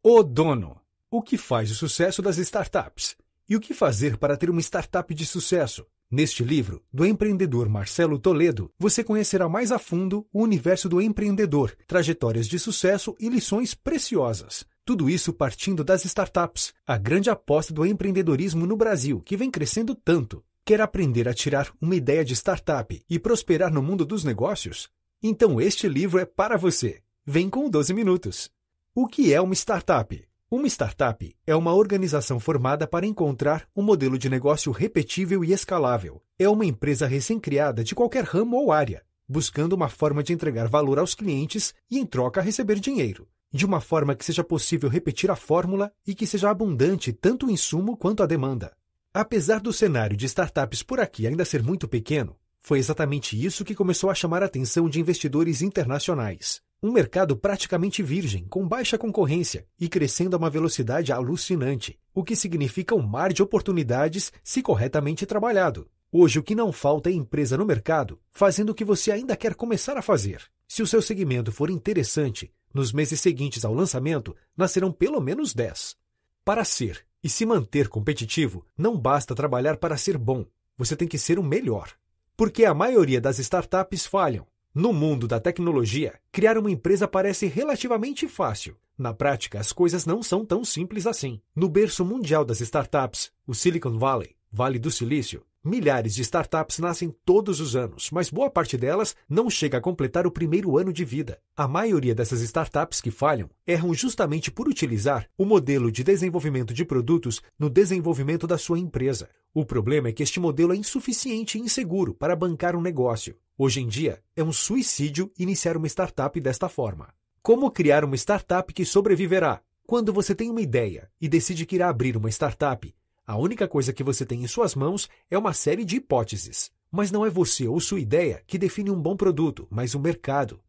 O Dono. O que faz o sucesso das startups? E o que fazer para ter uma startup de sucesso? Neste livro, do empreendedor Marcelo Toledo, você conhecerá mais a fundo o universo do empreendedor, trajetórias de sucesso e lições preciosas. Tudo isso partindo das startups, a grande aposta do empreendedorismo no Brasil, que vem crescendo tanto. Quer aprender a tirar uma ideia de startup e prosperar no mundo dos negócios? Então este livro é para você. Vem com 12 minutos. O que é uma startup? Uma startup é uma organização formada para encontrar um modelo de negócio repetível e escalável. É uma empresa recém-criada de qualquer ramo ou área, buscando uma forma de entregar valor aos clientes e, em troca, receber dinheiro. De uma forma que seja possível repetir a fórmula e que seja abundante tanto o insumo quanto a demanda. Apesar do cenário de startups por aqui ainda ser muito pequeno, foi exatamente isso que começou a chamar a atenção de investidores internacionais. Um mercado praticamente virgem, com baixa concorrência e crescendo a uma velocidade alucinante, o que significa um mar de oportunidades se corretamente trabalhado. Hoje o que não falta é empresa no mercado fazendo o que você ainda quer começar a fazer. Se o seu segmento for interessante, nos meses seguintes ao lançamento, nascerão pelo menos 10. Para ser e se manter competitivo, não basta trabalhar para ser bom, você tem que ser o melhor. Porque a maioria das startups falham. No mundo da tecnologia, criar uma empresa parece relativamente fácil. Na prática, as coisas não são tão simples assim. No berço mundial das startups, o Silicon Valley, Vale do Silício, milhares de startups nascem todos os anos, mas boa parte delas não chega a completar o primeiro ano de vida. A maioria dessas startups que falham erram justamente por utilizar o modelo de desenvolvimento de produtos no desenvolvimento da sua empresa. O problema é que este modelo é insuficiente e inseguro para bancar um negócio. Hoje em dia, é um suicídio iniciar uma startup desta forma. Como criar uma startup que sobreviverá? Quando você tem uma ideia e decide que irá abrir uma startup, a única coisa que você tem em suas mãos é uma série de hipóteses. Mas não é você ou sua ideia que define um bom produto, mas o mercado.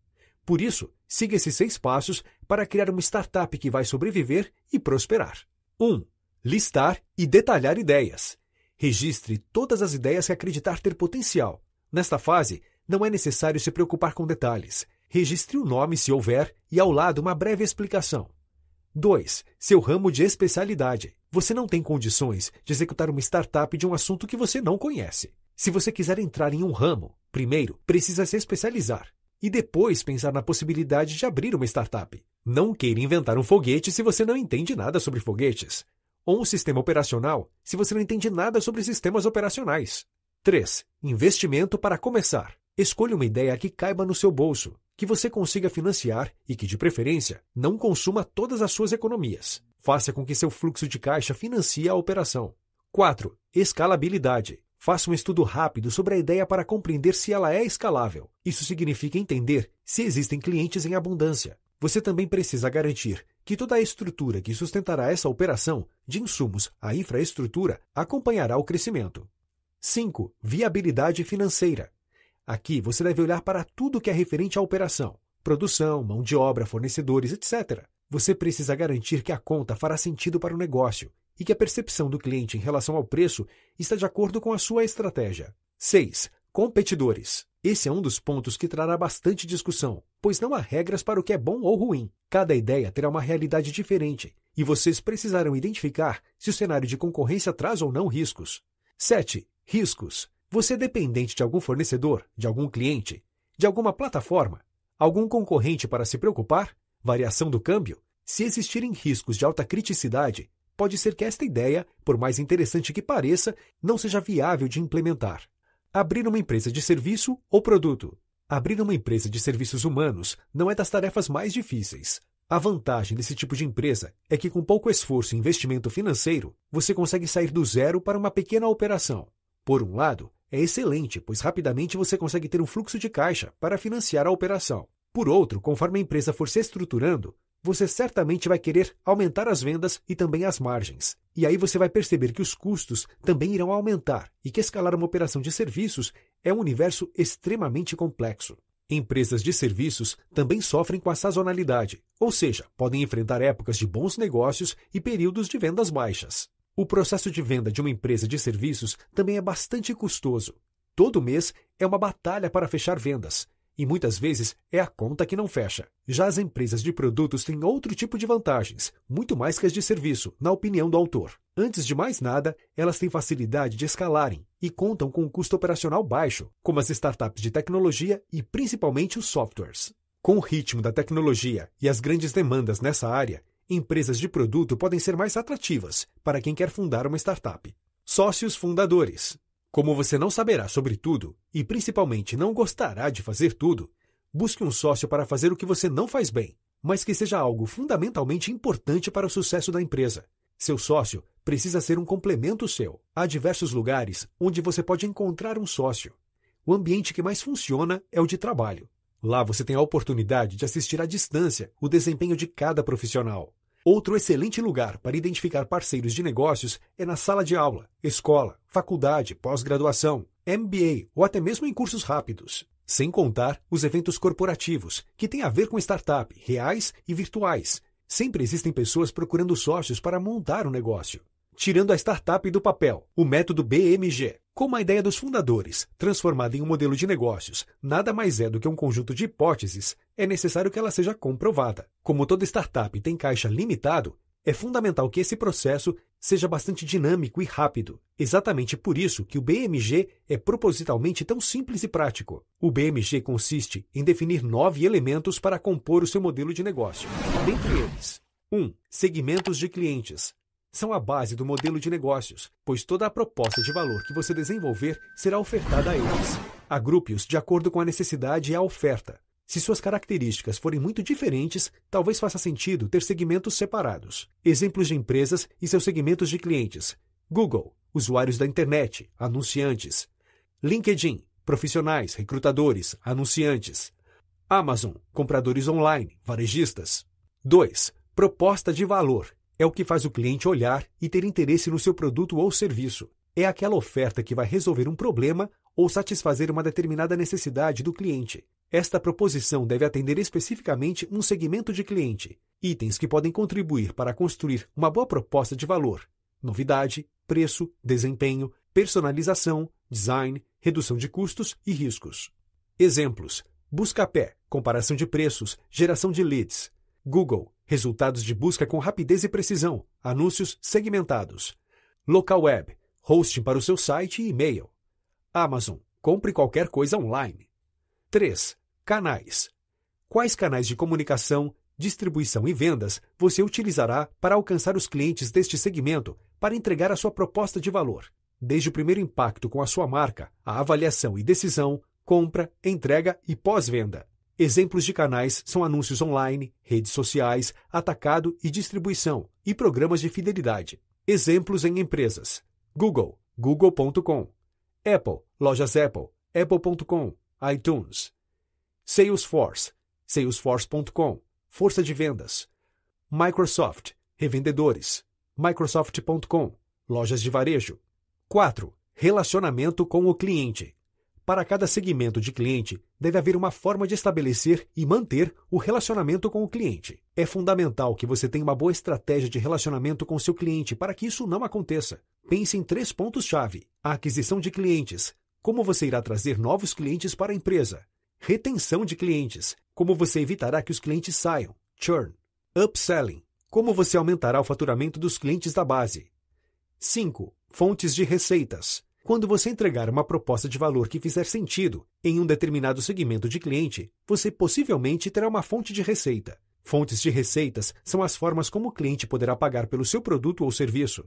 Por isso, siga esses 6 passos para criar uma startup que vai sobreviver e prosperar. 1. Listar e detalhar ideias. Registre todas as ideias que acreditar ter potencial. Nesta fase, não é necessário se preocupar com detalhes. Registre o nome se houver e ao lado uma breve explicação. 2. Seu ramo de especialidade. Você não tem condições de executar uma startup de um assunto que você não conhece. Se você quiser entrar em um ramo, primeiro precisa se especializar e depois pensar na possibilidade de abrir uma startup. Não queira inventar um foguete se você não entende nada sobre foguetes. Ou um sistema operacional se você não entende nada sobre sistemas operacionais. 3. Investimento para começar. Escolha uma ideia que caiba no seu bolso, que você consiga financiar e que, de preferência, não consuma todas as suas economias. Faça com que seu fluxo de caixa financie a operação. 4. Escalabilidade. Faça um estudo rápido sobre a ideia para compreender se ela é escalável. Isso significa entender se existem clientes em abundância. Você também precisa garantir que toda a estrutura que sustentará essa operação, de insumos à infraestrutura, acompanhará o crescimento. 5. Viabilidade financeira. Aqui você deve olhar para tudo que é referente à operação. Produção, mão de obra, fornecedores, etc. Você precisa garantir que a conta fará sentido para o negócio e que a percepção do cliente em relação ao preço está de acordo com a sua estratégia. 6. Competidores. Esse é um dos pontos que trará bastante discussão, pois não há regras para o que é bom ou ruim. Cada ideia terá uma realidade diferente e vocês precisarão identificar se o cenário de concorrência traz ou não riscos. 7. Riscos. Você é dependente de algum fornecedor, de algum cliente, de alguma plataforma, algum concorrente para se preocupar? Variação do câmbio? Se existirem riscos de alta criticidade, pode ser que esta ideia, por mais interessante que pareça, não seja viável de implementar. Abrir uma empresa de serviço ou produto. Abrir uma empresa de serviços humanos não é das tarefas mais difíceis. A vantagem desse tipo de empresa é que com pouco esforço e investimento financeiro, você consegue sair do zero para uma pequena operação. Por um lado, é excelente, pois rapidamente você consegue ter um fluxo de caixa para financiar a operação. Por outro, conforme a empresa for se estruturando, você certamente vai querer aumentar as vendas e também as margens. E aí você vai perceber que os custos também irão aumentar e que escalar uma operação de serviços é um universo extremamente complexo. Empresas de serviços também sofrem com a sazonalidade, ou seja, podem enfrentar épocas de bons negócios e períodos de vendas baixas. O processo de venda de uma empresa de serviços também é bastante custoso. Todo mês é uma batalha para fechar vendas, e muitas vezes é a conta que não fecha. Já as empresas de produtos têm outro tipo de vantagens, muito mais que as de serviço, na opinião do autor. Antes de mais nada, elas têm facilidade de escalarem e contam com um custo operacional baixo, como as startups de tecnologia e principalmente os softwares. Com o ritmo da tecnologia e as grandes demandas nessa área, empresas de produto podem ser mais atrativas para quem quer fundar uma startup. Sócios fundadores. Como você não saberá sobre tudo e principalmente não gostará de fazer tudo, busque um sócio para fazer o que você não faz bem, mas que seja algo fundamentalmente importante para o sucesso da empresa. Seu sócio precisa ser um complemento seu. Há diversos lugares onde você pode encontrar um sócio. O ambiente que mais funciona é o de trabalho. Lá você tem a oportunidade de assistir à distância o desempenho de cada profissional. Outro excelente lugar para identificar parceiros de negócios é na sala de aula, escola, faculdade, pós-graduação, MBA ou até mesmo em cursos rápidos. Sem contar os eventos corporativos, que têm a ver com startup, reais e virtuais. Sempre existem pessoas procurando sócios para montar um negócio. Tirando a startup do papel, o método BMG, como a ideia dos fundadores, transformada em um modelo de negócios, nada mais é do que um conjunto de hipóteses, é necessário que ela seja comprovada. Como toda startup tem caixa limitado, é fundamental que esse processo seja bastante dinâmico e rápido. Exatamente por isso que o BMG é propositalmente tão simples e prático. O BMG consiste em definir 9 elementos para compor o seu modelo de negócio. Dentre eles, 1. Segmentos de clientes. São a base do modelo de negócios, pois toda a proposta de valor que você desenvolver será ofertada a eles. Agrupe-os de acordo com a necessidade e a oferta. Se suas características forem muito diferentes, talvez faça sentido ter segmentos separados. Exemplos de empresas e seus segmentos de clientes. Google, usuários da internet, anunciantes. LinkedIn, profissionais, recrutadores, anunciantes. Amazon, compradores online, varejistas. 2. Proposta de valor. É o que faz o cliente olhar e ter interesse no seu produto ou serviço. É aquela oferta que vai resolver um problema ou satisfazer uma determinada necessidade do cliente. Esta proposição deve atender especificamente um segmento de cliente. Itens que podem contribuir para construir uma boa proposta de valor. Novidade, preço, desempenho, personalização, design, redução de custos e riscos. Exemplos: Buscapé, comparação de preços, geração de leads. Google, resultados de busca com rapidez e precisão, anúncios segmentados. Local Web, hosting para o seu site e e-mail. Amazon, compre qualquer coisa online. 3. Canais. Quais canais de comunicação, distribuição e vendas você utilizará para alcançar os clientes deste segmento para entregar a sua proposta de valor? Desde o primeiro impacto com a sua marca, a avaliação e decisão, compra, entrega e pós-venda. Exemplos de canais são anúncios online, redes sociais, atacado e distribuição, e programas de fidelidade. Exemplos em empresas: Google, google.com. Apple, lojas Apple, apple.com, iTunes. Salesforce, salesforce.com, força de vendas. Microsoft, revendedores, microsoft.com, lojas de varejo. 4. Relacionamento com o cliente. Para cada segmento de cliente, deve haver uma forma de estabelecer e manter o relacionamento com o cliente. É fundamental que você tenha uma boa estratégia de relacionamento com seu cliente para que isso não aconteça. Pense em 3 pontos-chave: a aquisição de clientes, como você irá trazer novos clientes para a empresa; retenção de clientes, como você evitará que os clientes saiam, churn; upselling, como você aumentará o faturamento dos clientes da base. 5. Fontes de receitas. Quando você entregar uma proposta de valor que fizer sentido em um determinado segmento de cliente, você possivelmente terá uma fonte de receita. Fontes de receitas são as formas como o cliente poderá pagar pelo seu produto ou serviço.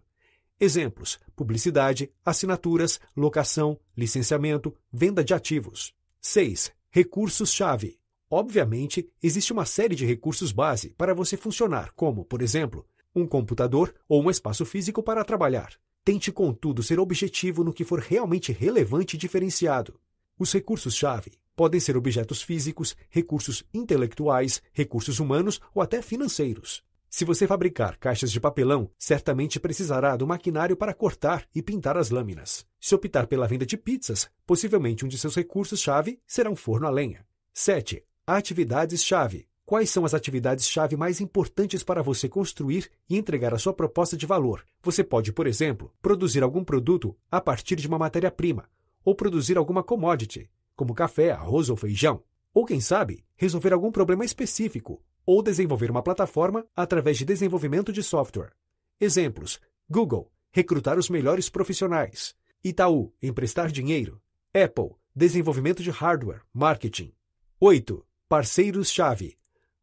Exemplos: publicidade, assinaturas, locação, licenciamento, venda de ativos. 6. Recursos-chave. Obviamente, existe uma série de recursos base para você funcionar, como, por exemplo, um computador ou um espaço físico para trabalhar. Tente, contudo, ser objetivo no que for realmente relevante e diferenciado. Os recursos-chave podem ser objetos físicos, recursos intelectuais, recursos humanos ou até financeiros. Se você fabricar caixas de papelão, certamente precisará do maquinário para cortar e pintar as lâminas. Se optar pela venda de pizzas, possivelmente um de seus recursos-chave será um forno a lenha. 7. Atividades-chave. Quais são as atividades-chave mais importantes para você construir e entregar a sua proposta de valor? Você pode, por exemplo, produzir algum produto a partir de uma matéria-prima, ou produzir alguma commodity, como café, arroz ou feijão. Ou quem sabe, resolver algum problema específico ou desenvolver uma plataforma através de desenvolvimento de software. Exemplos: Google, recrutar os melhores profissionais. Itaú, emprestar dinheiro. Apple, desenvolvimento de hardware, marketing. 8. Parceiros-chave.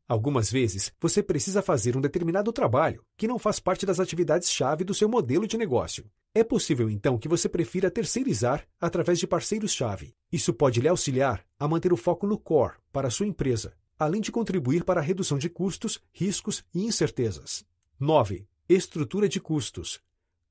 Algumas vezes, você precisa fazer um determinado trabalho que não faz parte das atividades-chave do seu modelo de negócio. É possível, então, que você prefira terceirizar através de parceiros-chave. Isso pode lhe auxiliar a manter o foco no core para a sua empresa, além de contribuir para a redução de custos, riscos e incertezas. 9. Estrutura de custos.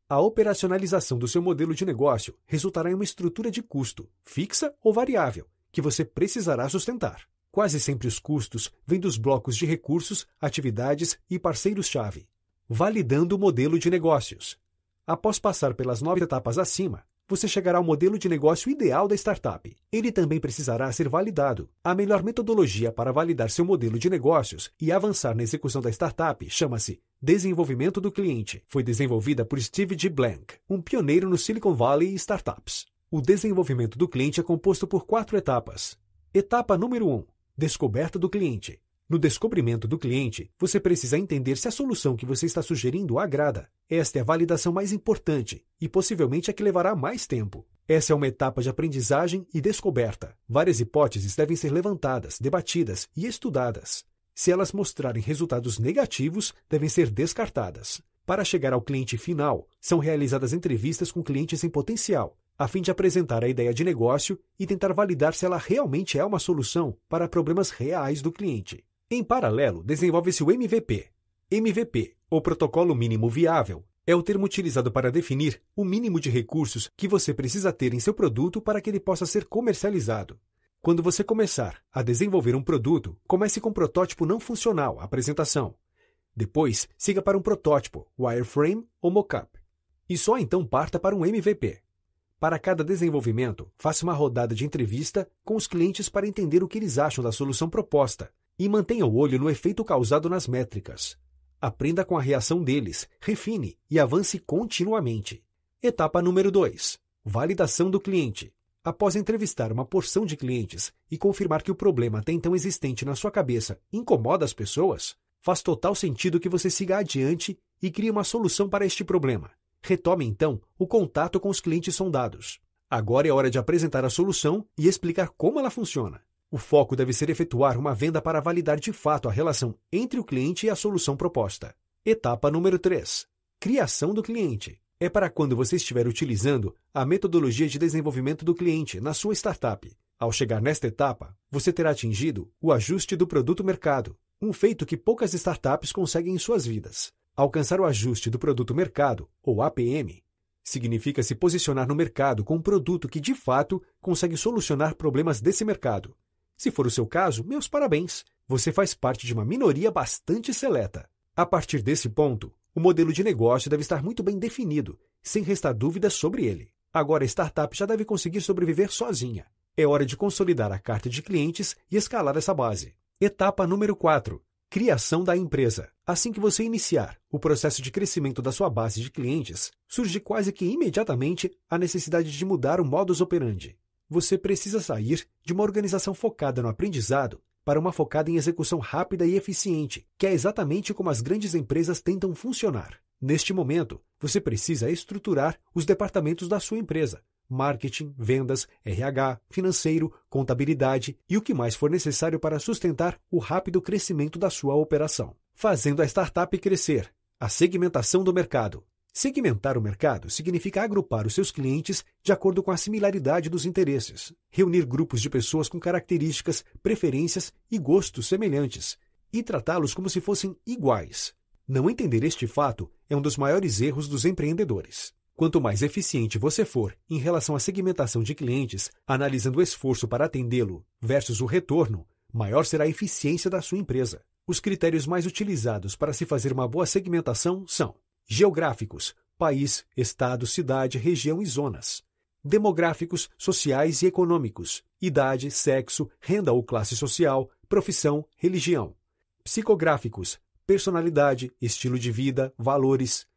A operacionalização do seu modelo de negócio resultará em uma estrutura de custo, fixa ou variável, que você precisará sustentar. Quase sempre os custos vêm dos blocos de recursos, atividades e parceiros-chave. Validando o modelo de negócios. Após passar pelas 9 etapas acima, você chegará ao modelo de negócio ideal da startup. Ele também precisará ser validado. A melhor metodologia para validar seu modelo de negócios e avançar na execução da startup chama-se Desenvolvimento do Cliente. Foi desenvolvida por Steve G. Blank, um pioneiro no Silicon Valley e startups. O desenvolvimento do cliente é composto por 4 etapas. Etapa número 1. Descoberta do cliente. No descobrimento do cliente, você precisa entender se a solução que você está sugerindo agrada. Esta é a validação mais importante e possivelmente a que levará mais tempo. Essa é uma etapa de aprendizagem e descoberta. Várias hipóteses devem ser levantadas, debatidas e estudadas. Se elas mostrarem resultados negativos, devem ser descartadas. Para chegar ao cliente final, são realizadas entrevistas com clientes em potencial, a fim de apresentar a ideia de negócio e tentar validar se ela realmente é uma solução para problemas reais do cliente. Em paralelo, desenvolve-se o MVP. MVP, ou Protocolo Mínimo Viável, é o termo utilizado para definir o mínimo de recursos que você precisa ter em seu produto para que ele possa ser comercializado. Quando você começar a desenvolver um produto, comece com um protótipo não funcional, apresentação. Depois, siga para um protótipo, wireframe ou mockup. E só então parta para um MVP. Para cada desenvolvimento, faça uma rodada de entrevista com os clientes para entender o que eles acham da solução proposta e mantenha o olho no efeito causado nas métricas. Aprenda com a reação deles, refine e avance continuamente. Etapa número 2. Validação do cliente. Após entrevistar uma porção de clientes e confirmar que o problema até então existente na sua cabeça incomoda as pessoas, faz total sentido que você siga adiante e crie uma solução para este problema. Retome, então, o contato com os clientes sondados. Agora é hora de apresentar a solução e explicar como ela funciona. O foco deve ser efetuar uma venda para validar de fato a relação entre o cliente e a solução proposta. Etapa número 3. Criação do cliente. É para quando você estiver utilizando a metodologia de desenvolvimento do cliente na sua startup. Ao chegar nesta etapa, você terá atingido o ajuste do produto-mercado, um feito que poucas startups conseguem em suas vidas. Alcançar o ajuste do produto-mercado, ou APM, significa se posicionar no mercado com um produto que, de fato, consegue solucionar problemas desse mercado. Se for o seu caso, meus parabéns! Você faz parte de uma minoria bastante seleta. A partir desse ponto, o modelo de negócio deve estar muito bem definido, sem restar dúvidas sobre ele. Agora a startup já deve conseguir sobreviver sozinha. É hora de consolidar a carta de clientes e escalar essa base. Etapa número 4. Criação da empresa. Assim que você iniciar o processo de crescimento da sua base de clientes, surge quase que imediatamente a necessidade de mudar o modus operandi. Você precisa sair de uma organização focada no aprendizado para uma focada em execução rápida e eficiente, que é exatamente como as grandes empresas tentam funcionar. Neste momento, você precisa estruturar os departamentos da sua empresa: marketing, vendas, RH, financeiro, contabilidade e o que mais for necessário para sustentar o rápido crescimento da sua operação. Fazendo a startup crescer. A segmentação do mercado. Segmentar o mercado significa agrupar os seus clientes de acordo com a similaridade dos interesses, reunir grupos de pessoas com características, preferências e gostos semelhantes e tratá-los como se fossem iguais. Não entender este fato é um dos maiores erros dos empreendedores. Quanto mais eficiente você for em relação à segmentação de clientes, analisando o esforço para atendê-lo versus o retorno, maior será a eficiência da sua empresa. Os critérios mais utilizados para se fazer uma boa segmentação são geográficos, país, estado, cidade, região e zonas. Demográficos, sociais e econômicos, idade, sexo, renda ou classe social, profissão, religião. Psicográficos, personalidade, estilo de vida, valores.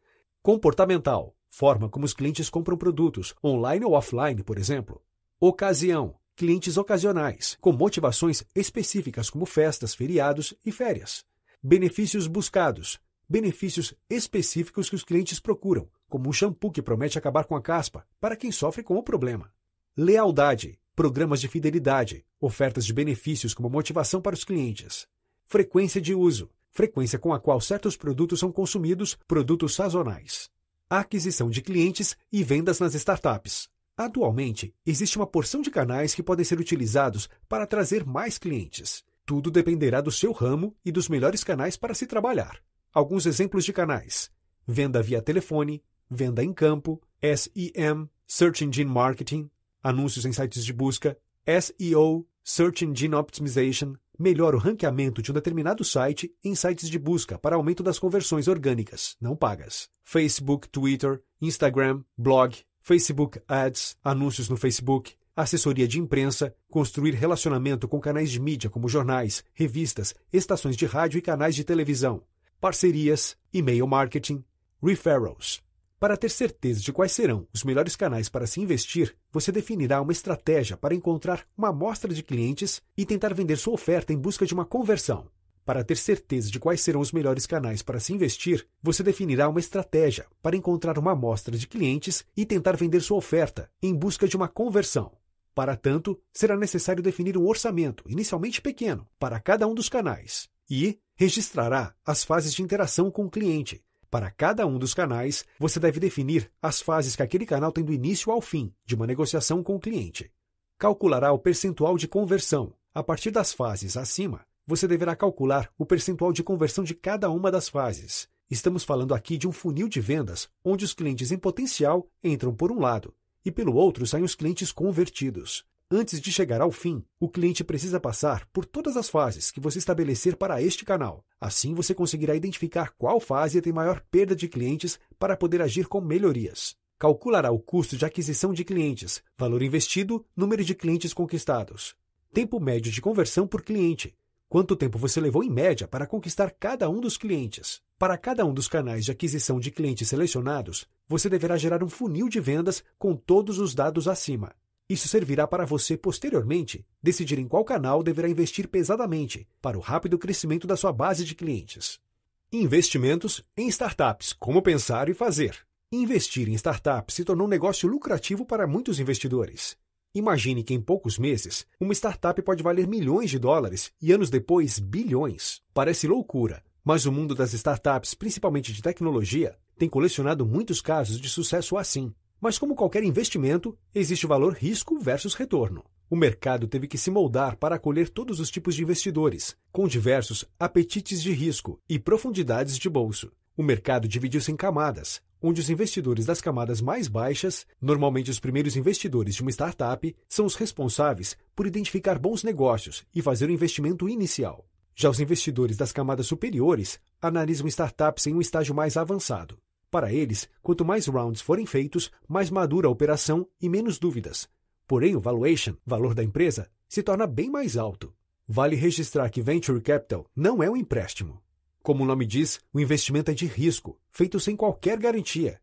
Comportamental, forma como os clientes compram produtos, online ou offline, por exemplo. Ocasião, clientes ocasionais, com motivações específicas como festas, feriados e férias. Benefícios buscados, benefícios específicos que os clientes procuram, como um shampoo que promete acabar com a caspa, para quem sofre com o problema. Lealdade, programas de fidelidade, ofertas de benefícios como motivação para os clientes. Frequência de uso, frequência com a qual certos produtos são consumidos, produtos sazonais. Aquisição de clientes e vendas nas startups. Atualmente, existe uma porção de canais que podem ser utilizados para trazer mais clientes. Tudo dependerá do seu ramo e dos melhores canais para se trabalhar. Alguns exemplos de canais: venda via telefone, venda em campo, SEM, Search Engine Marketing, anúncios em sites de busca, SEO, Search Engine Optimization, melhora o ranqueamento de um determinado site em sites de busca para aumento das conversões orgânicas, não pagas. Facebook, Twitter, Instagram, blog, Facebook Ads, anúncios no Facebook, assessoria de imprensa, construir relacionamento com canais de mídia como jornais, revistas, estações de rádio e canais de televisão, parcerias, e-mail marketing, referrals. Para ter certeza de quais serão os melhores canais para se investir, você definirá uma estratégia para encontrar uma amostra de clientes e tentar vender sua oferta em busca de uma conversão. Para ter certeza de quais serão os melhores canais para se investir, você definirá uma estratégia para encontrar uma amostra de clientes e tentar vender sua oferta em busca de uma conversão. Para tanto, será necessário definir um orçamento, inicialmente pequeno, para cada um dos canais e registrará as fases de interação com o cliente. Para cada um dos canais, você deve definir as fases que aquele canal tem do início ao fim de uma negociação com o cliente. Calculará o percentual de conversão. A partir das fases acima, você deverá calcular o percentual de conversão de cada uma das fases. Estamos falando aqui de um funil de vendas, onde os clientes em potencial entram por um lado e pelo outro saem os clientes convertidos. Antes de chegar ao fim, o cliente precisa passar por todas as fases que você estabelecer para este canal. Assim você conseguirá identificar qual fase tem maior perda de clientes para poder agir com melhorias. Calculará o custo de aquisição de clientes, valor investido, número de clientes conquistados, tempo médio de conversão por cliente, quanto tempo você levou em média para conquistar cada um dos clientes. Para cada um dos canais de aquisição de clientes selecionados, você deverá gerar um funil de vendas com todos os dados acima. Isso servirá para você, posteriormente, decidir em qual canal deverá investir pesadamente para o rápido crescimento da sua base de clientes. Investimentos em startups. Como pensar e fazer. Investir em startups se tornou um negócio lucrativo para muitos investidores. Imagine que em poucos meses, uma startup pode valer milhões de dólares e anos depois, bilhões. Parece loucura, mas o mundo das startups, principalmente de tecnologia, tem colecionado muitos casos de sucesso assim. Mas como qualquer investimento, existe o valor risco versus retorno. O mercado teve que se moldar para acolher todos os tipos de investidores, com diversos apetites de risco e profundidades de bolso. O mercado dividiu-se em camadas, onde os investidores das camadas mais baixas, normalmente os primeiros investidores de uma startup, são os responsáveis por identificar bons negócios e fazer o investimento inicial. Já os investidores das camadas superiores analisam startups em um estágio mais avançado. Para eles, quanto mais rounds forem feitos, mais madura a operação e menos dúvidas. Porém, o valuation, valor da empresa, se torna bem mais alto. Vale registrar que Venture Capital não é um empréstimo. Como o nome diz, o investimento é de risco, feito sem qualquer garantia.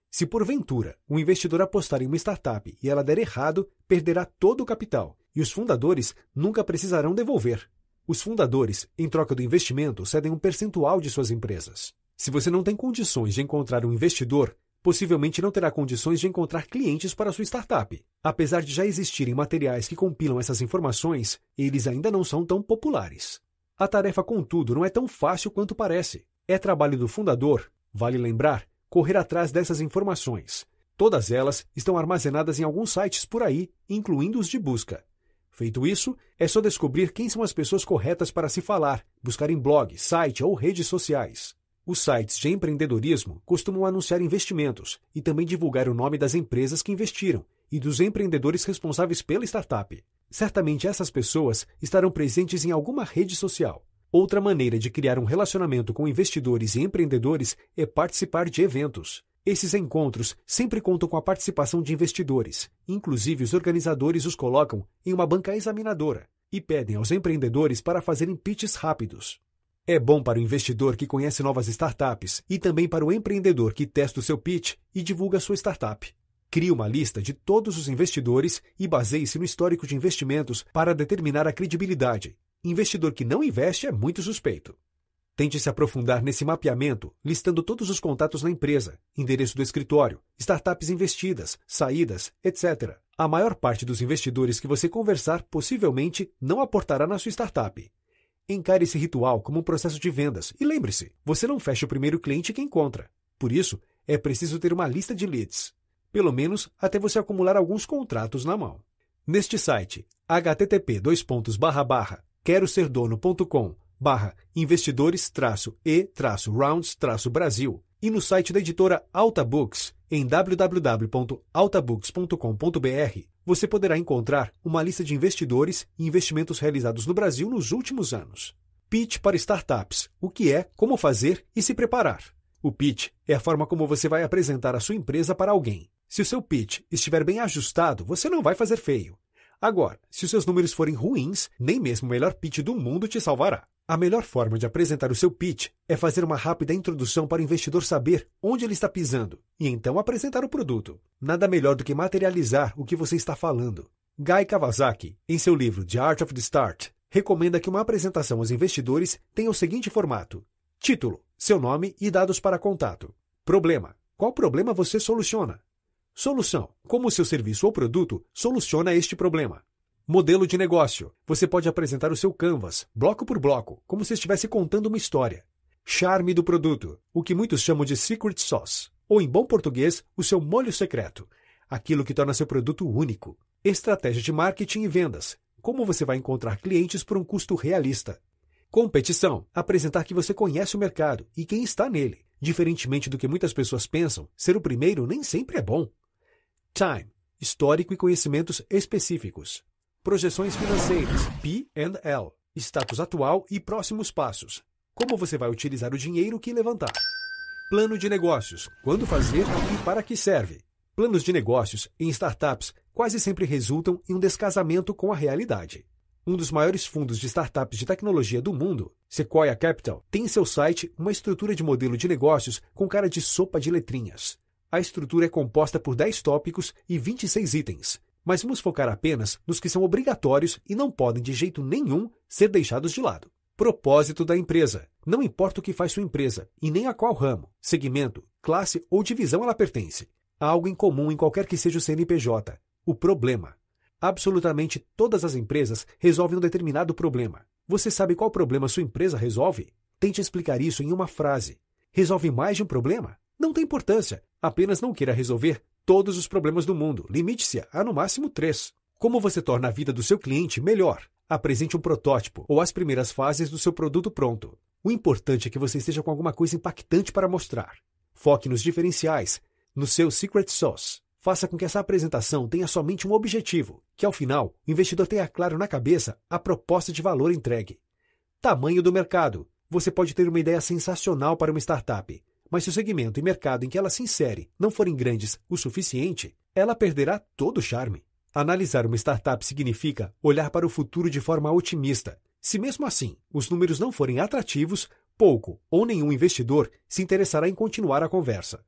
Se porventura o investidor apostar em uma startup e ela der errado, perderá todo o capital e os fundadores nunca precisarão devolver. Os fundadores, em troca do investimento, cedem um percentual de suas empresas. Se você não tem condições de encontrar um investidor, possivelmente não terá condições de encontrar clientes para sua startup. Apesar de já existirem materiais que compilam essas informações, eles ainda não são tão populares. A tarefa, contudo, não é tão fácil quanto parece. É trabalho do fundador, vale lembrar, correr atrás dessas informações. Todas elas estão armazenadas em alguns sites por aí, incluindo os de busca. Feito isso, é só descobrir quem são as pessoas corretas para se falar, buscar em blog, site ou redes sociais. Os sites de empreendedorismo costumam anunciar investimentos e também divulgar o nome das empresas que investiram e dos empreendedores responsáveis pela startup. Certamente essas pessoas estarão presentes em alguma rede social. Outra maneira de criar um relacionamento com investidores e empreendedores é participar de eventos. Esses encontros sempre contam com a participação de investidores. Inclusive, os organizadores os colocam em uma banca examinadora e pedem aos empreendedores para fazerem pitches rápidos. É bom para o investidor que conhece novas startups e também para o empreendedor que testa o seu pitch e divulga sua startup. Crie uma lista de todos os investidores e baseie-se no histórico de investimentos para determinar a credibilidade. Investidor que não investe é muito suspeito. Tente se aprofundar nesse mapeamento, listando todos os contatos na empresa, endereço do escritório, startups investidas, saídas, etc. A maior parte dos investidores que você conversar possivelmente não aportará na sua startup. Encare esse ritual como um processo de vendas e lembre-se, você não fecha o primeiro cliente que encontra. Por isso, é preciso ter uma lista de leads, pelo menos até você acumular alguns contratos na mão. Neste site, http://quero-ser-dono.com/investidores-e-rounds-brasil e no site da editora Alta Books, em www.altabooks.com.br, você poderá encontrar uma lista de investidores e investimentos realizados no Brasil nos últimos anos. Pitch para startups: o que é, como fazer e se preparar. O pitch é a forma como você vai apresentar a sua empresa para alguém. Se o seu pitch estiver bem ajustado, você não vai fazer feio. Agora, se os seus números forem ruins, nem mesmo o melhor pitch do mundo te salvará. A melhor forma de apresentar o seu pitch é fazer uma rápida introdução para o investidor saber onde ele está pisando e então apresentar o produto. Nada melhor do que materializar o que você está falando. Guy Kawasaki, em seu livro The Art of the Start, recomenda que uma apresentação aos investidores tenha o seguinte formato: título, seu nome e dados para contato. Problema: qual problema você soluciona? Solução: como o seu serviço ou produto soluciona este problema. Modelo de negócio: você pode apresentar o seu canvas, bloco por bloco, como se estivesse contando uma história. Charme do produto: o que muitos chamam de secret sauce, ou em bom português, o seu molho secreto, aquilo que torna seu produto único. Estratégia de marketing e vendas: como você vai encontrar clientes por um custo realista. Competição: apresentar que você conhece o mercado e quem está nele. Diferentemente do que muitas pessoas pensam, ser o primeiro nem sempre é bom. Time: histórico e conhecimentos específicos. Projeções financeiras, P&L, status atual e próximos passos. Como você vai utilizar o dinheiro que levantar. Plano de negócios, quando fazer e para que serve. Planos de negócios em startups quase sempre resultam em um descasamento com a realidade. Um dos maiores fundos de startups de tecnologia do mundo, Sequoia Capital, tem em seu site uma estrutura de modelo de negócios com cara de sopa de letrinhas. A estrutura é composta por 10 tópicos e 26 itens. Mas vamos focar apenas nos que são obrigatórios e não podem de jeito nenhum ser deixados de lado. Propósito da empresa: não importa o que faz sua empresa e nem a qual ramo, segmento, classe ou divisão ela pertence. Há algo em comum em qualquer que seja o CNPJ: o problema. Absolutamente todas as empresas resolvem um determinado problema. Você sabe qual problema sua empresa resolve? Tente explicar isso em uma frase. Resolve mais de um problema? Não tem importância. Apenas não queira resolver todos os problemas do mundo. Limite-se a, no máximo, 3. Como você torna a vida do seu cliente melhor? Apresente um protótipo ou as primeiras fases do seu produto pronto. O importante é que você esteja com alguma coisa impactante para mostrar. Foque nos diferenciais, no seu secret sauce. Faça com que essa apresentação tenha somente um objetivo, que ao final o investidor tenha claro na cabeça a proposta de valor entregue. Tamanho do mercado. Você pode ter uma ideia sensacional para uma startup, mas se o segmento e mercado em que ela se insere não forem grandes o suficiente, ela perderá todo o charme. Analisar uma startup significa olhar para o futuro de forma otimista. Se mesmo assim os números não forem atrativos, pouco ou nenhum investidor se interessará em continuar a conversa.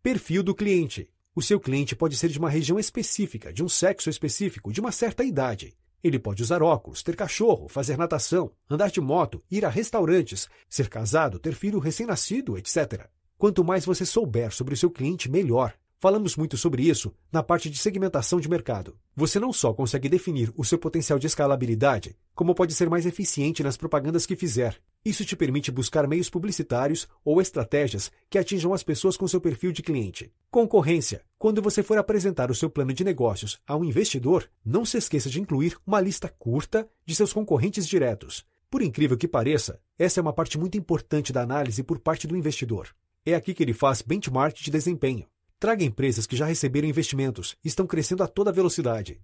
Perfil do cliente. O seu cliente pode ser de uma região específica, de um sexo específico, de uma certa idade. Ele pode usar óculos, ter cachorro, fazer natação, andar de moto, ir a restaurantes, ser casado, ter filho recém-nascido, etc. Quanto mais você souber sobre o seu cliente, melhor. Falamos muito sobre isso na parte de segmentação de mercado. Você não só consegue definir o seu potencial de escalabilidade, como pode ser mais eficiente nas propagandas que fizer. Isso te permite buscar meios publicitários ou estratégias que atinjam as pessoas com seu perfil de cliente. Concorrência. Quando você for apresentar o seu plano de negócios a um investidor, não se esqueça de incluir uma lista curta de seus concorrentes diretos. Por incrível que pareça, essa é uma parte muito importante da análise por parte do investidor. É aqui que ele faz benchmark de desempenho. Traga empresas que já receberam investimentos e estão crescendo a toda velocidade.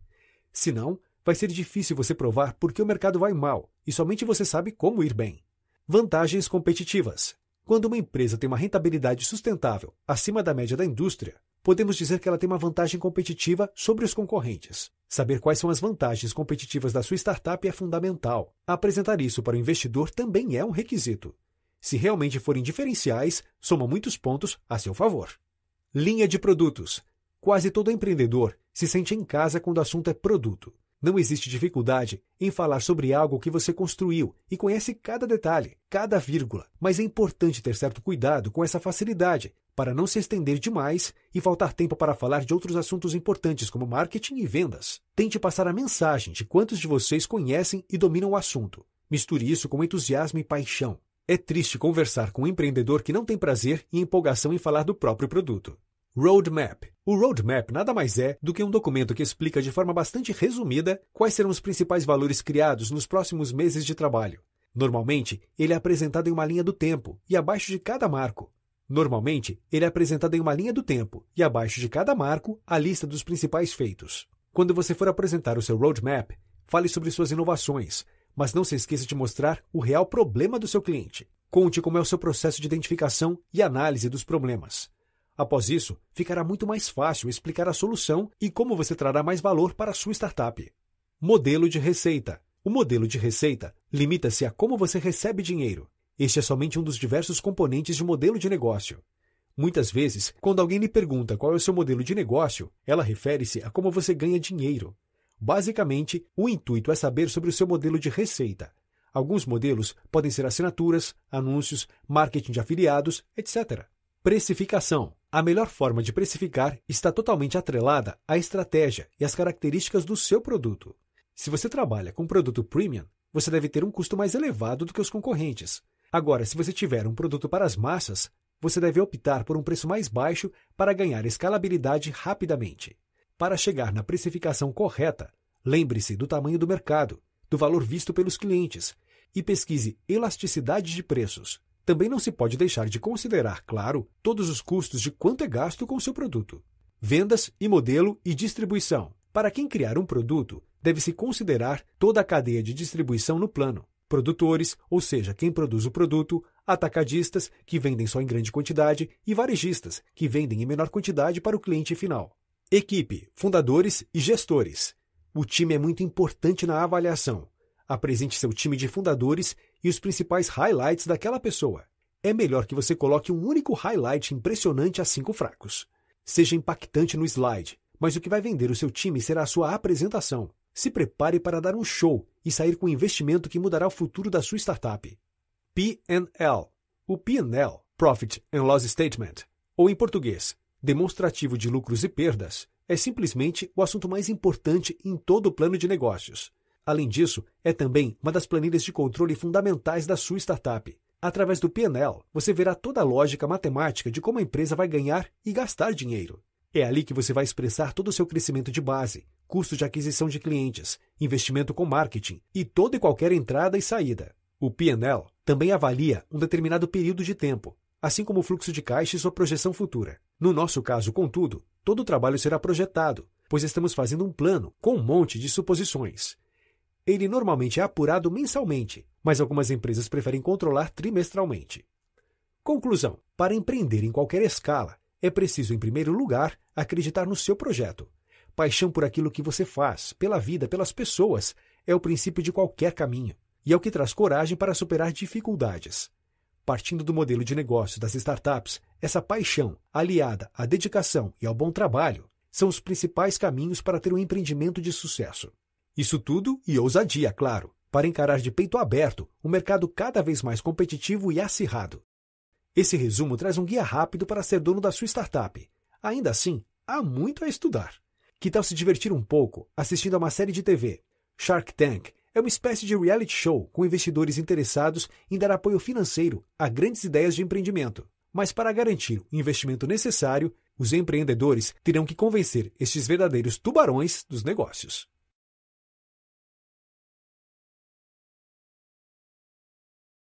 Senão, vai ser difícil você provar por que o mercado vai mal e somente você sabe como ir bem. Vantagens competitivas. Quando uma empresa tem uma rentabilidade sustentável acima da média da indústria, podemos dizer que ela tem uma vantagem competitiva sobre os concorrentes. Saber quais são as vantagens competitivas da sua startup é fundamental. Apresentar isso para o investidor também é um requisito. Se realmente forem diferenciais, soma muitos pontos a seu favor. Linha de produtos. Quase todo empreendedor se sente em casa quando o assunto é produto. Não existe dificuldade em falar sobre algo que você construiu e conhece cada detalhe, cada vírgula, mas é importante ter certo cuidado com essa facilidade para não se estender demais e faltar tempo para falar de outros assuntos importantes como marketing e vendas. Tente passar a mensagem de quantos de vocês conhecem e dominam o assunto. Misture isso com entusiasmo e paixão. É triste conversar com um empreendedor que não tem prazer e empolgação em falar do próprio produto. Roadmap. O Roadmap nada mais é do que um documento que explica de forma bastante resumida quais serão os principais valores criados nos próximos meses de trabalho. Normalmente, ele é apresentado em uma linha do tempo e abaixo de cada marco. A lista dos principais feitos. Quando você for apresentar o seu Roadmap, fale sobre suas inovações, mas não se esqueça de mostrar o real problema do seu cliente. Conte como é o seu processo de identificação e análise dos problemas. Após isso, ficará muito mais fácil explicar a solução e como você trará mais valor para a sua startup. Modelo de receita. O modelo de receita limita-se a como você recebe dinheiro. Este é somente um dos diversos componentes de um modelo de negócio. Muitas vezes, quando alguém lhe pergunta qual é o seu modelo de negócio, ela refere-se a como você ganha dinheiro. Basicamente, o intuito é saber sobre o seu modelo de receita. Alguns modelos podem ser assinaturas, anúncios, marketing de afiliados, etc. Precificação. A melhor forma de precificar está totalmente atrelada à estratégia e às características do seu produto. Se você trabalha com um produto premium, você deve ter um custo mais elevado do que os concorrentes. Agora, se você tiver um produto para as massas, você deve optar por um preço mais baixo para ganhar escalabilidade rapidamente. Para chegar na precificação correta, lembre-se do tamanho do mercado, do valor visto pelos clientes e pesquise elasticidade de preços. Também não se pode deixar de considerar, claro, todos os custos de quanto é gasto com o seu produto. Vendas e modelo e distribuição. Para quem criar um produto, deve-se considerar toda a cadeia de distribuição no plano. Produtores, ou seja, quem produz o produto, atacadistas, que vendem só em grande quantidade, e varejistas, que vendem em menor quantidade para o cliente final. Equipe, fundadores e gestores. O time é muito importante na avaliação. Apresente seu time de fundadores e os principais highlights daquela pessoa. É melhor que você coloque um único highlight impressionante a 5 fracos. Seja impactante no slide, mas o que vai vender o seu time será a sua apresentação. Se prepare para dar um show e sair com um investimento que mudará o futuro da sua startup. P&L. O P&L, Profit and Loss Statement, ou em português, demonstrativo de lucros e perdas, é simplesmente o assunto mais importante em todo o plano de negócios. Além disso, é também uma das planilhas de controle fundamentais da sua startup. Através do P&L, você verá toda a lógica matemática de como a empresa vai ganhar e gastar dinheiro. É ali que você vai expressar todo o seu crescimento de base, custo de aquisição de clientes, investimento com marketing e toda e qualquer entrada e saída. O P&L também avalia um determinado período de tempo, assim como o fluxo de caixa e sua projeção futura. No nosso caso, contudo, todo o trabalho será projetado, pois estamos fazendo um plano com um monte de suposições. Ele normalmente é apurado mensalmente, mas algumas empresas preferem controlar trimestralmente. Conclusão. Para empreender em qualquer escala, é preciso, em primeiro lugar, acreditar no seu projeto. Paixão por aquilo que você faz, pela vida, pelas pessoas, é o princípio de qualquer caminho, e é o que traz coragem para superar dificuldades. Partindo do modelo de negócio das startups, essa paixão, aliada à dedicação e ao bom trabalho, são os principais caminhos para ter um empreendimento de sucesso. Isso tudo e ousadia, claro, para encarar de peito aberto um mercado cada vez mais competitivo e acirrado. Esse resumo traz um guia rápido para ser dono da sua startup. Ainda assim, há muito a estudar. Que tal se divertir um pouco assistindo a uma série de TV? Shark Tank é uma espécie de reality show com investidores interessados em dar apoio financeiro a grandes ideias de empreendimento. Mas para garantir o investimento necessário, os empreendedores terão que convencer estes verdadeiros tubarões dos negócios.